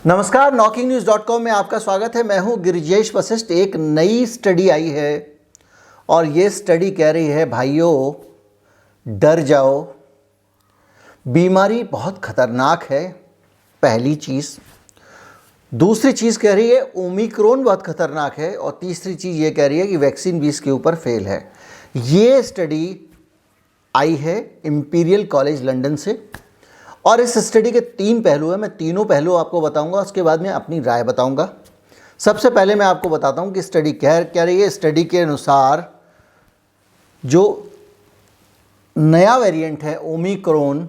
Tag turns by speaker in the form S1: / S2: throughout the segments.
S1: नमस्कार, NockingNews.com में आपका स्वागत है। मैं हूं गिरिजेश वशिष्ठ। एक नई स्टडी आई है और ये स्टडी कह रही है भाइयों डर जाओ, बीमारी बहुत खतरनाक है। पहली चीज़। दूसरी चीज़ कह रही है ओमिक्रॉन बहुत खतरनाक है और तीसरी चीज़ ये कह रही है कि वैक्सीन भी इसके ऊपर फेल है। ये स्टडी आई है इंपीरियल कॉलेज लंदन से और इस स्टडी के 3 पहलू हैं। मैं तीनों पहलू आपको बताऊंगा, उसके बाद में अपनी राय बताऊंगा। सबसे पहले मैं आपको बताता हूं कि स्टडी कह रही है। स्टडी के अनुसार जो नया वेरिएंट है ओमिक्रॉन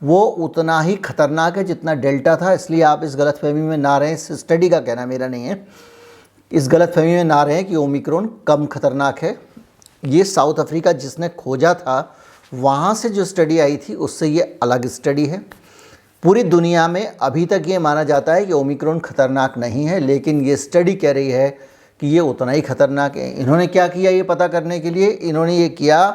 S1: वो उतना ही खतरनाक है जितना डेल्टा था, इसलिए आप इस गलतफहमी में ना रहें। इस स्टडी का कहना मेरा नहीं है, इस गलतफहमी में ना रहें कि ओमिक्रॉन कम खतरनाक है। ये साउथ अफ्रीका जिसने खोजा था वहाँ से जो स्टडी आई थी उससे ये अलग स्टडी है। पूरी दुनिया में अभी तक ये माना जाता है कि ओमिक्रॉन खतरनाक नहीं है, लेकिन ये स्टडी कह रही है कि ये उतना ही खतरनाक है। इन्होंने क्या किया ये पता करने के लिए, इन्होंने ये किया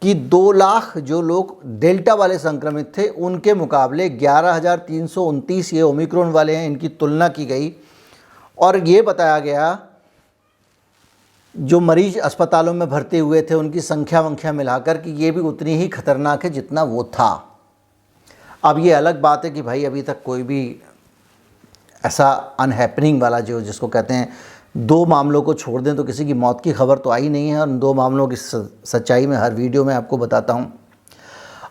S1: कि 2 लाख जो लोग डेल्टा वाले संक्रमित थे उनके मुकाबले 11,329 ये ओमिक्रॉन वाले हैं, इनकी तुलना की गई और ये बताया गया जो मरीज अस्पतालों में भर्ती हुए थे उनकी संख्या मिलाकर कि ये भी उतनी ही खतरनाक है जितना वो था। अब ये अलग बात है कि भाई अभी तक कोई भी ऐसा अनहैपनिंग वाला जो जिसको कहते हैं 2 मामलों को छोड़ दें तो किसी की मौत की खबर तो आई नहीं है और 2 मामलों की सच्चाई में हर वीडियो में आपको बताता हूँ।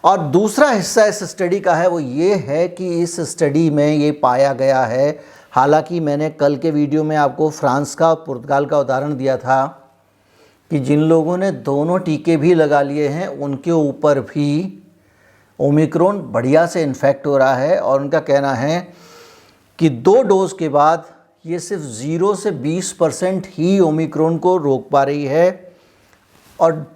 S1: और दूसरा हिस्सा इस स्टडी का है वो ये है कि इस स्टडी में ये पाया गया है, हालांकि मैंने कल के वीडियो में आपको फ्रांस का और पुर्तगाल का उदाहरण दिया था कि जिन लोगों ने दोनों टीके भी लगा लिए हैं उनके ऊपर भी ओमिक्रॉन बढ़िया से इन्फेक्ट हो रहा है और उनका कहना है कि 2 डोज के बाद ये सिर्फ 0 से 20% ही ओमिक्रॉन को रोक पा रही है और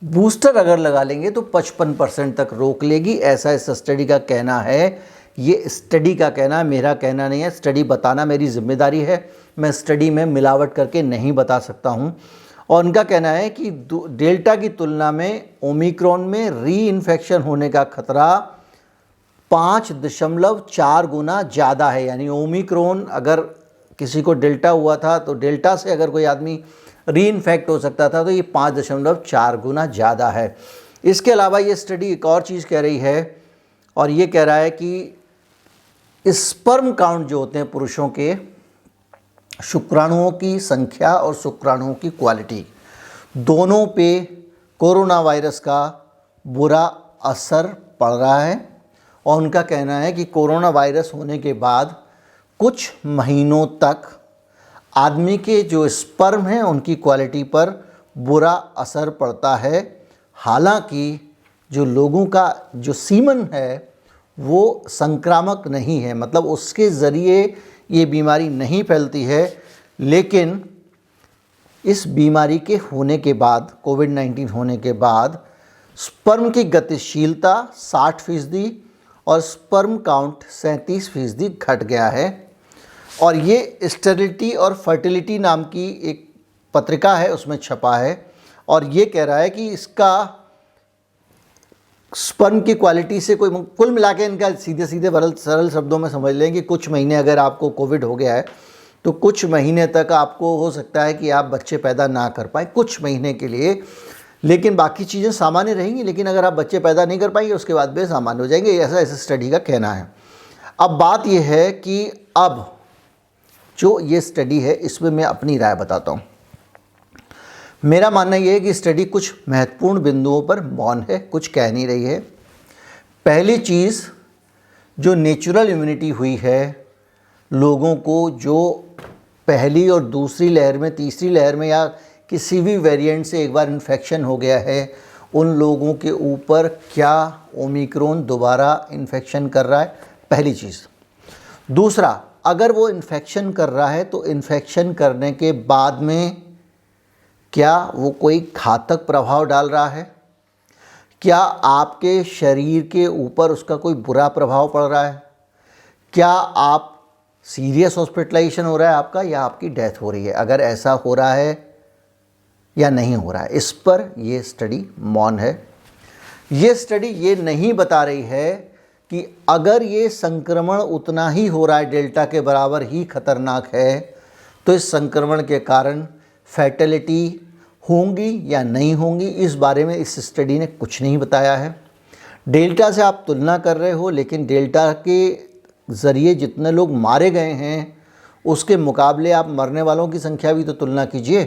S1: बूस्टर अगर लगा लेंगे तो 55% तक रोक लेगी, ऐसा इस स्टडी का कहना है। ये स्टडी का कहना है, मेरा कहना नहीं है। स्टडी बताना मेरी जिम्मेदारी है, मैं स्टडी में मिलावट करके नहीं बता सकता हूँ। और उनका कहना है कि डेल्टा की तुलना में ओमिक्रॉन में री इन्फेक्शन होने का खतरा 5.4 गुना ज़्यादा है। यानी ओमिक्रॉन अगर किसी को डेल्टा हुआ था तो डेल्टा से अगर कोई आदमी री इन्फेक्ट हो सकता था तो ये 5.4 गुना ज़्यादा है। इसके अलावा ये स्टडी एक और चीज़ कह रही है और ये कह रहा है कि स्पर्म काउंट जो होते हैं पुरुषों के, शुक्राणुओं की संख्या और शुक्राणुओं की क्वालिटी, दोनों पे कोरोना वायरस का बुरा असर पड़ रहा है। और उनका कहना है कि कोरोना वायरस होने के बाद कुछ महीनों तक आदमी के जो स्पर्म हैं उनकी क्वालिटी पर बुरा असर पड़ता है। हालांकि जो लोगों का जो सीमन है वो संक्रामक नहीं है, मतलब उसके ज़रिए ये बीमारी नहीं फैलती है, लेकिन इस बीमारी के होने के बाद, कोविड-19 होने के बाद स्पर्म की गतिशीलता 60% और स्पर्म काउंट 37% घट गया है। और ये स्टेरिलिटी और फर्टिलिटी नाम की एक पत्रिका है उसमें छपा है और ये कह रहा है कि इसका स्पर्म की क्वालिटी से कोई कुल मिला के इनका सीधे सरल शब्दों में समझ लें कि कुछ महीने अगर आपको कोविड हो गया है तो कुछ महीने तक आपको हो सकता है कि आप बच्चे पैदा ना कर पाएँ कुछ महीने के लिए, लेकिन बाकी चीज़ें सामान्य रहेंगी। लेकिन अगर आप बच्चे पैदा नहीं कर पाएंगे उसके बाद वे सामान्य हो जाएंगे, ऐसा इस स्टडी का कहना है। अब बात यह है कि अब जो ये स्टडी है इसमें मैं अपनी राय बताता हूँ। मेरा मानना यह है कि स्टडी कुछ महत्वपूर्ण बिंदुओं पर मौन है, कुछ कह नहीं रही है। पहली चीज़, जो नेचुरल इम्यूनिटी हुई है लोगों को, जो पहली और दूसरी लहर में, तीसरी लहर में या किसी भी वेरिएंट से एक बार इन्फेक्शन हो गया है, उन लोगों के ऊपर क्या ओमिक्रॉन दोबारा इन्फेक्शन कर रहा है, पहली चीज़। दूसरा, अगर वो इन्फेक्शन कर रहा है तो इन्फेक्शन करने के बाद में क्या वो कोई घातक प्रभाव डाल रहा है, क्या आपके शरीर के ऊपर उसका कोई बुरा प्रभाव पड़ रहा है, क्या आप सीरियस हॉस्पिटलाइजेशन हो रहा है आपका या आपकी डेथ हो रही है, अगर ऐसा हो रहा है या नहीं हो रहा है, इस पर ये स्टडी मौन है। ये स्टडी ये नहीं बता रही है कि अगर ये संक्रमण उतना ही हो रहा है, डेल्टा के बराबर ही खतरनाक है, तो इस संक्रमण के कारण फैटेलिटी होंगी या नहीं होंगी, इस बारे में इस स्टडी ने कुछ नहीं बताया है। डेल्टा से आप तुलना कर रहे हो, लेकिन डेल्टा के ज़रिए जितने लोग मारे गए हैं उसके मुकाबले आप मरने वालों की संख्या भी तो तुलना कीजिए,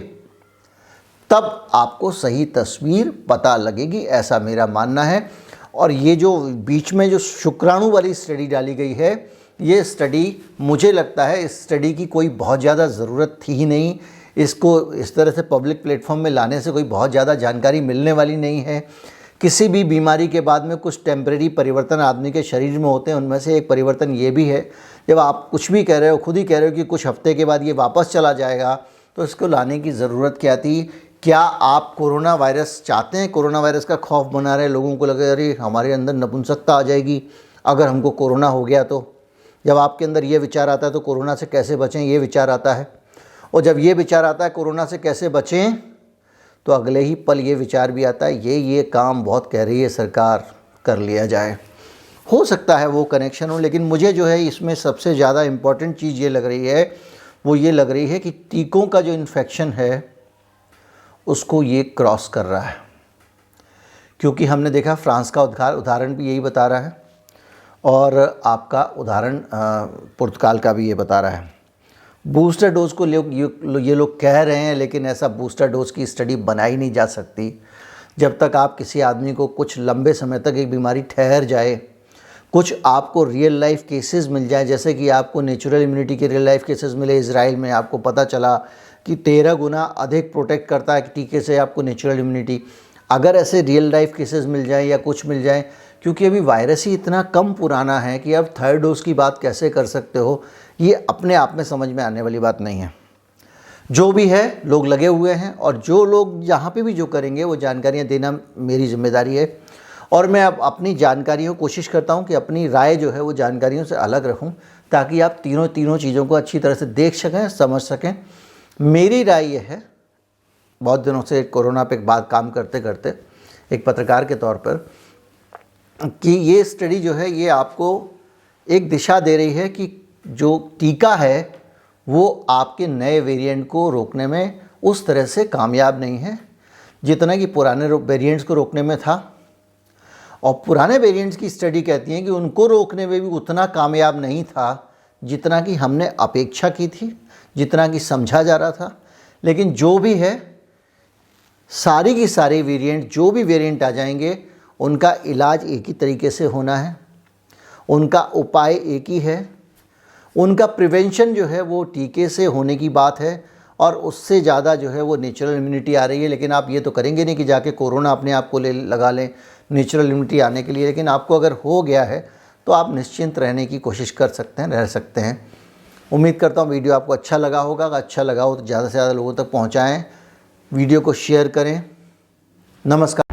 S1: तब आपको सही तस्वीर पता लगेगी, ऐसा मेरा मानना है। और ये जो बीच में जो शुक्राणु वाली स्टडी डाली गई है, ये स्टडी मुझे लगता है इस स्टडी की कोई बहुत ज़्यादा ज़रूरत थी ही नहीं। इसको इस तरह से पब्लिक प्लेटफॉर्म में लाने से कोई बहुत ज़्यादा जानकारी मिलने वाली नहीं है। किसी भी बीमारी के बाद में कुछ टेम्परेरी परिवर्तन आदमी के शरीर में होते हैं, उनमें से एक परिवर्तन ये भी है, जब आप कुछ भी कह रहे हो, खुद ही कह रहे हो कि कुछ हफ्ते के बाद ये वापस चला जाएगा, तो इसको लाने की ज़रूरत क्या थी? क्या आप कोरोना वायरस चाहते हैं? कोरोना वायरस का खौफ बना रहे, लोगों को लगे अरे हमारे अंदर नपुंसकता आ जाएगी अगर हमको कोरोना हो गया तो। जब आपके अंदर ये विचार आता है तो कोरोना से कैसे बचें, ये विचार आता है। और जब ये विचार आता है कोरोना से कैसे बचें, तो अगले ही पल ये विचार भी आता है ये काम बहुत कह रही है सरकार, कर लिया जाए। हो सकता है वो कनेक्शन हो, लेकिन मुझे जो है इसमें सबसे ज़्यादा इम्पॉर्टेंट चीज़ ये लग रही है, वो ये लग रही है कि टीकों का जो इन्फेक्शन है उसको ये क्रॉस कर रहा है। क्योंकि हमने देखा फ्रांस का उदाहरण भी यही बता रहा है, और आपका उदाहरण पुर्तगाल का भी ये बता रहा है। बूस्टर डोज को ये लोग कह रहे हैं, लेकिन ऐसा बूस्टर डोज की स्टडी बनाई नहीं जा सकती जब तक आप किसी आदमी को कुछ लंबे समय तक एक बीमारी ठहर जाए, कुछ आपको रियल लाइफ केसेस मिल जाए, जैसे कि आपको नेचुरल इम्यूनिटी के रियल लाइफ केसेस मिले इजराइल में। आपको पता चला कि 13 गुना अधिक प्रोटेक्ट करता है टीके से आपको नेचुरल इम्यूनिटी। अगर ऐसे रियल लाइफ केसेस मिल जाए या कुछ मिल जाए, क्योंकि अभी वायरस ही इतना कम पुराना है कि अब थर्ड डोज की बात कैसे कर सकते हो, ये अपने आप में समझ में आने वाली बात नहीं है। जो भी है लोग लगे हुए हैं, और जो लोग जहाँ पे भी जो करेंगे वो जानकारियाँ देना मेरी जिम्मेदारी है। और मैं अब अपनी जानकारियों कोशिश करता हूँ कि अपनी राय जो है वो जानकारियों से अलग रखूँ, ताकि आप तीनों चीज़ों को अच्छी तरह से देख सकें, समझ सकें। मेरी राय ये है, बहुत दिनों से कोरोना पे बात काम करते करते एक पत्रकार के तौर पर, कि ये स्टडी जो है ये आपको एक दिशा दे रही है कि जो टीका है वो आपके नए वेरिएंट को रोकने में उस तरह से कामयाब नहीं है जितना कि पुराने वेरिएंट्स को रोकने में था। और पुराने वेरिएंट्स की स्टडी कहती है कि उनको रोकने में भी उतना कामयाब नहीं था जितना कि हमने अपेक्षा की थी, जितना कि समझा जा रहा था। लेकिन जो भी है, सारी की सारी वेरिएंट, जो भी वेरिएंट आ जाएंगे, उनका इलाज एक ही तरीके से होना है, उनका उपाय एक ही है, उनका प्रिवेंशन जो है वो टीके से होने की बात है, और उससे ज़्यादा जो है वो नेचुरल इम्यूनिटी आ रही है। लेकिन आप ये तो करेंगे नहीं कि जाके कोरोना अपने आप को लगा लें नेचुरल इम्यूनिटी आने के लिए। लेकिन आपको अगर हो गया है तो आप निश्चिंत रहने की कोशिश कर सकते हैं, रह सकते हैं। उम्मीद करता हूँ वीडियो आपको अच्छा लगा होगा। अगर अच्छा लगा हो तो ज़्यादा से ज़्यादा लोगों तक पहुँचाएँ, वीडियो को शेयर करें। नमस्कार।